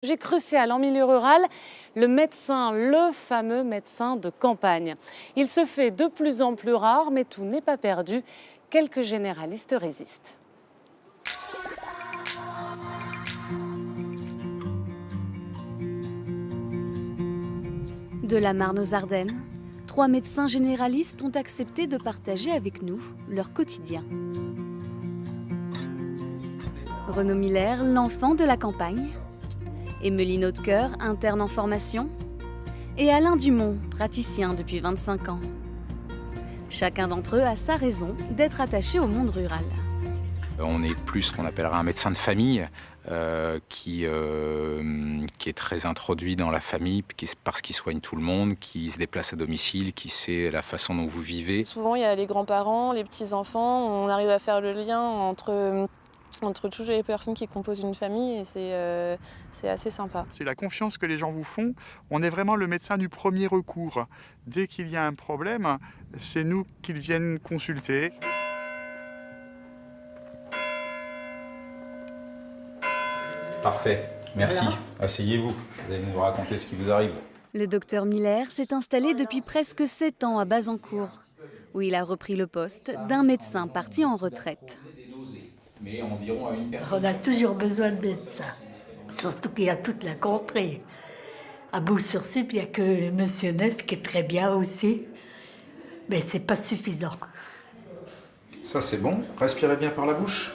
Sujet crucial en milieu rural, le médecin, le fameux médecin de campagne. Il se fait de plus en plus rare, mais tout n'est pas perdu. Quelques généralistes résistent. De la Marne aux Ardennes, 3 médecins généralistes ont accepté de partager avec nous leur quotidien. Renaud Miller, l'enfant de la campagne, Emeline Hautecoeur, interne en formation, et Alain Dumont, praticien depuis 25 ans. Chacun d'entre eux a sa raison d'être attaché au monde rural. On est plus ce qu'on appellera un médecin de famille qui est très introduit dans la famille parce qu'il soigne tout le monde, qui se déplace à domicile, qui sait la façon dont vous vivez. Souvent, il y a les grands-parents, les petits-enfants. On arrive à faire le lien entre toutes les personnes qui composent une famille et c'est assez sympa. C'est la confiance que les gens vous font. On est vraiment le médecin du premier recours. Dès qu'il y a un problème, c'est nous qu'ils viennent consulter. Parfait, merci. Asseyez-vous, vous allez nous raconter ce qui vous arrive. Le docteur Miller s'est installé depuis presque 7 ans à Bazancourt, où il a repris le poste d'un médecin parti en retraite. On a toujours besoin de médecins, surtout qu'il y a toute la contrée. À Bourg-sur-Cèpe, il n'y a que Monsieur Neuf qui est très bien aussi, mais c'est pas suffisant. Ça c'est bon, respirez bien par la bouche.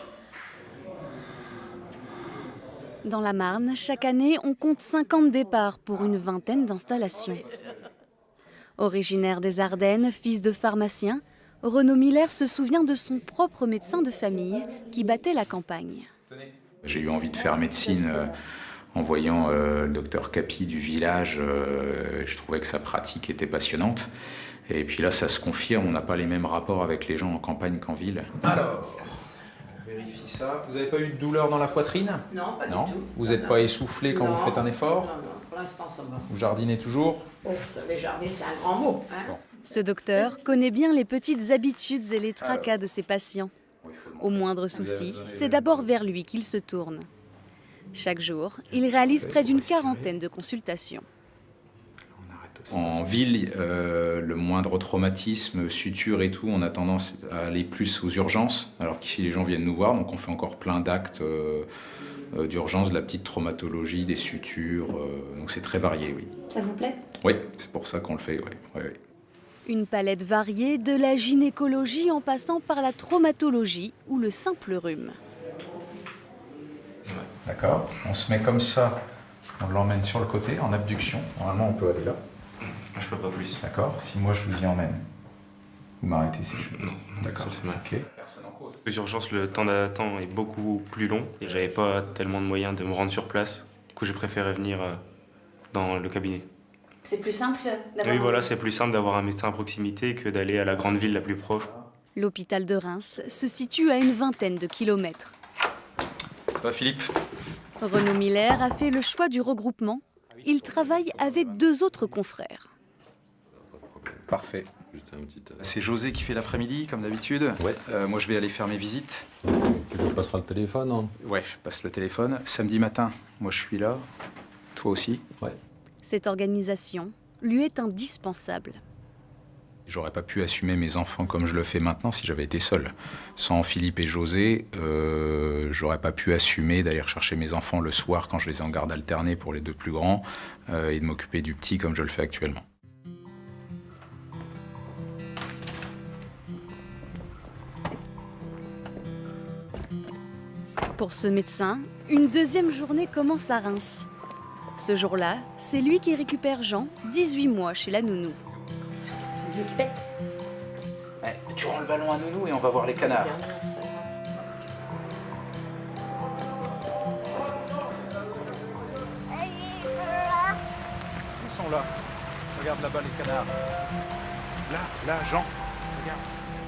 Dans la Marne, chaque année, on compte 50 départs pour une vingtaine d'installations. Originaire des Ardennes, fils de pharmacien, Renaud Miller se souvient de son propre médecin de famille qui battait la campagne. J'ai eu envie de faire médecine en voyant le docteur Capi du village. Je trouvais que sa pratique était passionnante. Et puis là, ça se confirme, on n'a pas les mêmes rapports avec les gens en campagne qu'en ville. Alors, on vérifie ça. Vous n'avez pas eu de douleur dans la poitrine? Non, pas du tout. Vous n'êtes pas essoufflé quand vous faites un effort? Non, pour l'instant, ça va. Vous jardinez toujours? Oh, les jardins, c'est un grand mot. Hein. Bon. Ce docteur connaît bien les petites habitudes et les tracas de ses patients. Au moindre souci, c'est d'abord vers lui qu'il se tourne. Chaque jour, il réalise près d'une quarantaine de consultations. En ville, le moindre traumatisme, suture et tout, on a tendance à aller plus aux urgences, alors qu'ici les gens viennent nous voir, donc on fait encore plein d'actes d'urgence, de la petite traumatologie, des sutures, donc c'est très varié, oui. Ça vous plaît? Oui, c'est pour ça qu'on le fait, oui. Une palette variée, de la gynécologie en passant par la traumatologie ou le simple rhume. D'accord, on se met comme ça, on l'emmène sur le côté, en abduction. Normalement, on peut aller là. Je peux pas plus. D'accord, si moi je vous y emmène, vous m'arrêtez si je veux. Non, d'accord. ça fait mal. Ok. Aux urgences, le temps d'attente est beaucoup plus long et j'avais pas tellement de moyens de me rendre sur place. Du coup, j'ai préféré venir dans le cabinet. C'est plus simple d'avoir... Oui, voilà, c'est plus simple d'avoir un médecin à proximité que d'aller à la grande ville la plus proche. L'hôpital de Reims se situe à une vingtaine de kilomètres. Ça va, Philippe? Renaud Miller a fait le choix du regroupement. Il travaille avec 2 autres confrères. Parfait. C'est José qui fait l'après-midi, comme d'habitude. Ouais. Moi, je vais aller faire mes visites. Tu passeras le téléphone, hein? Ouais, je passe le téléphone. Samedi matin, moi, je suis là. Toi aussi. Ouais. Cette organisation lui est indispensable. J'aurais pas pu assumer mes enfants comme je le fais maintenant si j'avais été seul. Sans Philippe et José, j'aurais pas pu assumer d'aller rechercher mes enfants le soir quand je les ai en garde alternée pour les 2 plus grands et de m'occuper du petit comme je le fais actuellement. Pour ce médecin, une deuxième journée commence à Reims. Ce jour-là, c'est lui qui récupère Jean, 18 mois, chez la nounou. Vous l'occupez? Tu rends le ballon à nounou et on va voir les canards. Ils sont là. Regarde là-bas les canards. Là, Jean. Regarde.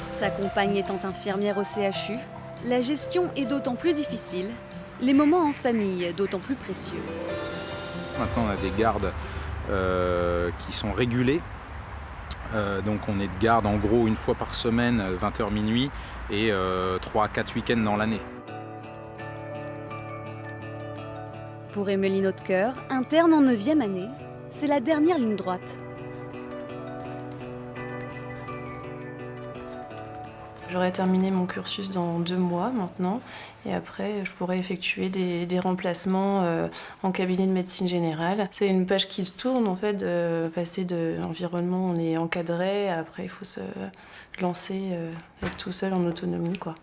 Sa compagne étant infirmière au CHU, la gestion est d'autant plus difficile, les moments en famille d'autant plus précieux. Maintenant, on a des gardes qui sont régulés. Donc on est de garde en gros une fois par semaine, 20h minuit, et 3 à 4 week-ends dans l'année. Pour Emmeline Hautecoeur, interne en 9e année, c'est la dernière ligne droite. J'aurais terminé mon cursus dans 2 mois maintenant et après je pourrais effectuer des remplacements en cabinet de médecine générale. C'est une page qui se tourne en fait, de passer de l'environnement, on est encadré, après il faut se lancer, être tout seul en autonomie, quoi.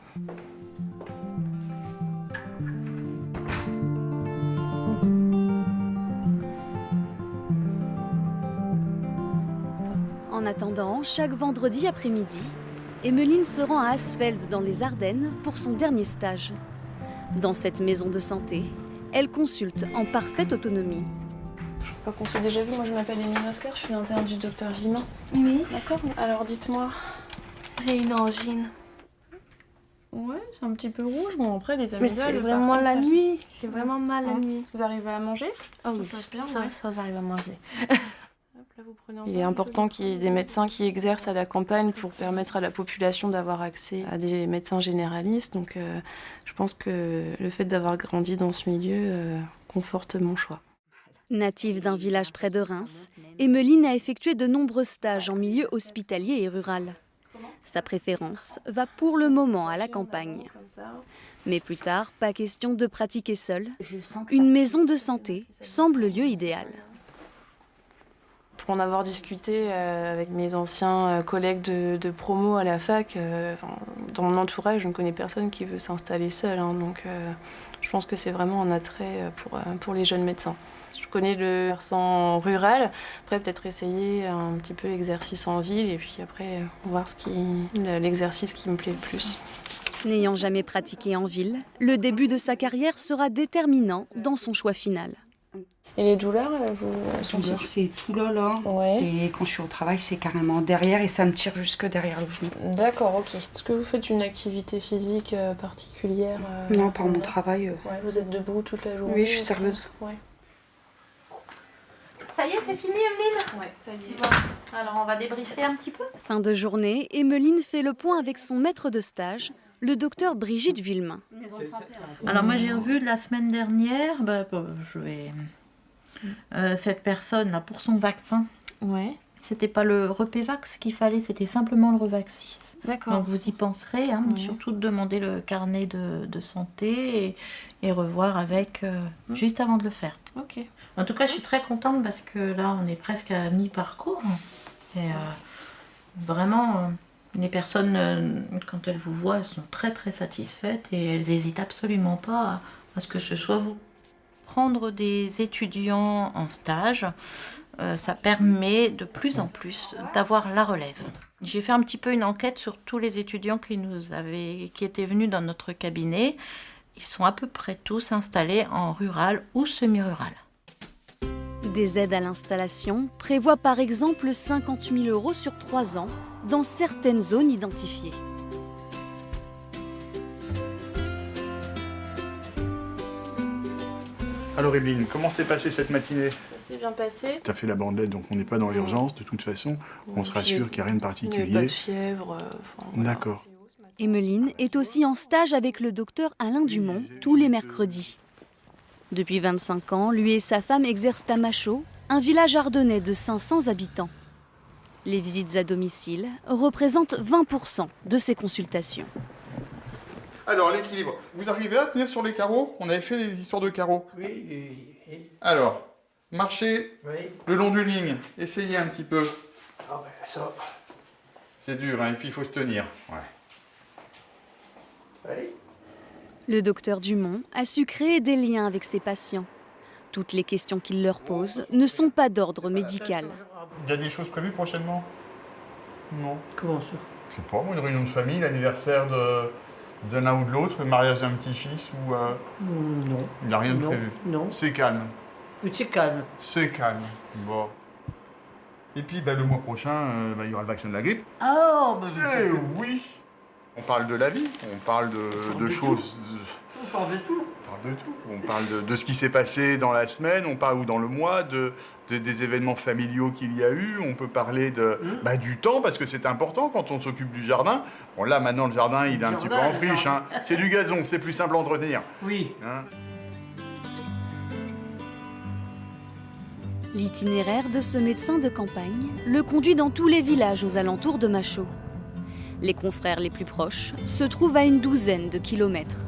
En attendant, chaque vendredi après-midi, Emmeline se rend à Asfeld dans les Ardennes pour son dernier stage. Dans cette maison de santé, elle consulte en parfaite autonomie. Je crois qu'on s'est déjà vu, moi je m'appelle Emmeline Hautecoeur, je suis l'interne du docteur Vimin. Oui, D'accord, alors dites-moi. j'ai une angine. Ouais, c'est un petit peu rouge, bon après les Mais amygdales... c'est vraiment la nuit. J'ai vraiment mal la nuit. Vous arrivez à manger? Ah oui, Ça passe bien, ça, ouais. ça, j'arrive à manger. Il est important qu'il y ait des médecins qui exercent à la campagne pour permettre à la population d'avoir accès à des médecins généralistes. Donc je pense que le fait d'avoir grandi dans ce milieu conforte mon choix. Native d'un village près de Reims, Emmeline a effectué de nombreux stages en milieu hospitalier et rural. Sa préférence va pour le moment à la campagne. Mais plus tard, pas question de pratiquer seule. Une maison de santé semble le lieu idéal. Pour en avoir discuté avec mes anciens collègues de promo à la fac, dans mon entourage, je ne connais personne qui veut s'installer seul. Donc je pense que c'est vraiment un attrait pour les jeunes médecins. Je connais le versant rural, après peut-être essayer un petit peu l'exercice en ville et puis après voir l'exercice qui me plaît le plus. N'ayant jamais pratiqué en ville, le début de sa carrière sera déterminant dans son choix final. Et les douleurs, vous douleurs, c'est tout là, là. Ouais. Et quand je suis au travail, c'est carrément derrière et ça me tire jusque derrière le genou. D'accord, ok. Est-ce que vous faites une activité physique particulière Non, par mon travail. Ouais, vous êtes debout toute la journée? Oui, je suis serveuse. Ouais. Ça y est, c'est fini, Emmeline? Ouais, ça y est. Bon, alors on va débriefer un petit peu. Fin de journée, Emmeline fait le point avec son maître de stage, le docteur Brigitte Villemain. Alors moi j'ai revu la semaine dernière, cette personne là pour son vaccin. Ouais. C'était pas le Repevax qu'il fallait, c'était simplement le Revaxis. D'accord. Donc vous y penserez, surtout de demander le carnet de santé et revoir avec juste avant de le faire. Ok. En tout cas, je suis très contente parce que là, on est presque à mi-parcours. Et vraiment, les personnes, quand elles vous voient, elles sont très très satisfaites et elles n'hésitent absolument pas à ce que ce soit vous. Prendre des étudiants en stage, ça permet de plus en plus d'avoir la relève. J'ai fait un petit peu une enquête sur tous les étudiants qui étaient venus dans notre cabinet. Ils sont à peu près tous installés en rural ou semi-rural. Des aides à l'installation prévoient par exemple 50 000 € sur 3 ans dans certaines zones identifiées. Alors Evelyne, comment s'est passée cette matinée? Ça s'est bien passé. Tu as fait la bandelette, donc on n'est pas dans l'urgence de toute façon. On se rassure qu'il n'y a rien de particulier. Il n'y a pas de fièvre. Voilà. D'accord. Emmeline est aussi en stage avec le docteur Alain Dumont tous les mercredis. Depuis 25 ans, lui et sa femme exercent à Machaut, un village ardennais de 500 habitants. Les visites à domicile représentent 20% de ses consultations. Alors, l'équilibre. Vous arrivez à tenir sur les carreaux? On avait fait les histoires de carreaux. Oui. Alors, marchez le long d'une ligne. Essayez un petit peu. Ah ben ça. C'est dur, hein, et puis il faut se tenir. Ouais. Le docteur Dumont a su créer des liens avec ses patients. Toutes les questions qu'il leur pose ne sont pas d'ordre médical. Il y a des choses prévues prochainement? Non. Comment ça? Je sais pas, une réunion de famille, l'anniversaire de l'un ou de l'autre, le mariage d'un petit-fils ou... Non. Il n'y a rien de Non, prévu? non. C'est calme? C'est calme. C'est calme. Bon. Et puis le mois prochain, il y aura le vaccin de la grippe. Ah, Eh oui! On parle de la vie, on parle de choses... On parle de tout. On parle de tout. On parle de ce qui s'est passé dans la semaine, on parle ou dans le mois, des événements familiaux qu'il y a eu. On peut parler du temps, parce que c'est important quand on s'occupe du jardin. Bon, là, maintenant, le jardin, il est un petit peu en friche. Hein. C'est du gazon, c'est plus simple à entretenir. Oui. Hein. L'itinéraire de ce médecin de campagne le conduit dans tous les villages aux alentours de Machaut. Les confrères les plus proches se trouvent à une douzaine de kilomètres.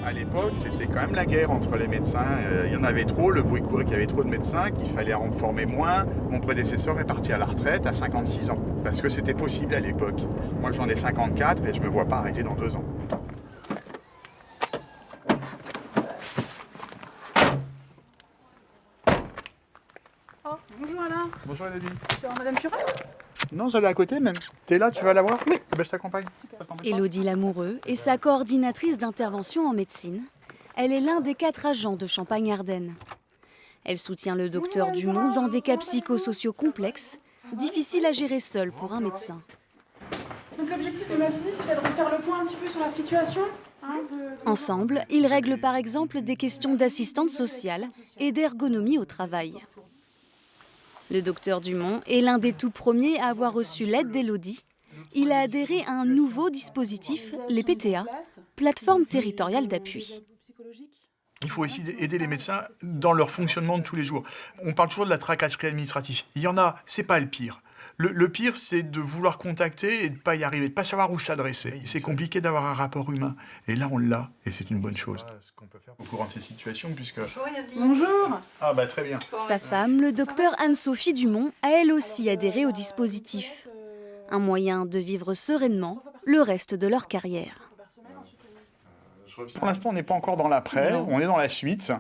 À l'époque, c'était quand même la guerre entre les médecins. Il y en avait trop, le bruit courait qu'il y avait trop de médecins, qu'il fallait en former moins. Mon prédécesseur est parti à la retraite à 56 ans, parce que c'était possible à l'époque. Moi, j'en ai 54 et je ne me vois pas arrêter dans 2 ans. Oh, bonjour Alain. Bonjour Elodie. C'est Madame Purel? Non, j'allais à côté même. T'es là, tu vas la voir? Oui. Ben, je t'accompagne. Élodie Lamoureux est sa coordinatrice d'intervention en médecine. Elle est l'un des 4 agents de Champagne-Ardenne. Elle soutient le docteur Dumont dans des cas psychosociaux complexes, difficiles à gérer seul pour un médecin. Donc l'objectif de ma visite, c'était de refaire le point un petit peu sur la situation. Ensemble, ils règlent par exemple des questions d'assistante sociale et d'ergonomie au travail. Le docteur Dumont est l'un des tout premiers à avoir reçu l'aide d'Élodie. Il a adhéré à un nouveau dispositif, les PTA, plateforme territoriale d'appui. Il faut aussi aider les médecins dans leur fonctionnement de tous les jours. On parle toujours de la tracasserie administrative. Il y en a, c'est pas le pire. Le pire, c'est de vouloir contacter et de ne pas y arriver, de ne pas savoir où s'adresser. C'est compliqué d'avoir un rapport humain. Et là, on l'a, et c'est une bonne chose. Ce qu'on peut faire au courant de ces situations, puisque... Bonjour. Ah bah très bien. Sa femme, le docteur Anne-Sophie Dumont, a elle aussi adhéré au dispositif. Un moyen de vivre sereinement le reste de leur carrière. Pour l'instant, on n'est pas encore dans l'après, on est dans la suite.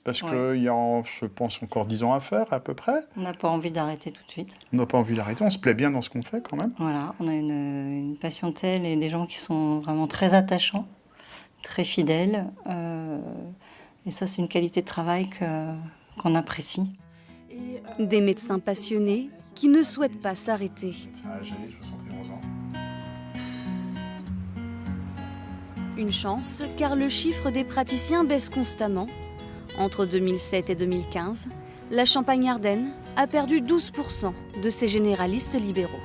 Parce qu'il y a, je pense, encore 10 ans à faire, à peu près. On n'a pas envie d'arrêter tout de suite. On n'a pas envie d'arrêter, on se plaît bien dans ce qu'on fait, quand même. Voilà, on a une patientèle et des gens qui sont vraiment très attachants, très fidèles. Et ça, c'est une qualité de travail qu'on apprécie. Des médecins passionnés qui ne souhaitent pas s'arrêter. J'ai 71 ans. Une chance, car le chiffre des praticiens baisse constamment. Entre 2007 et 2015, la Champagne-Ardenne a perdu 12% de ses généralistes libéraux.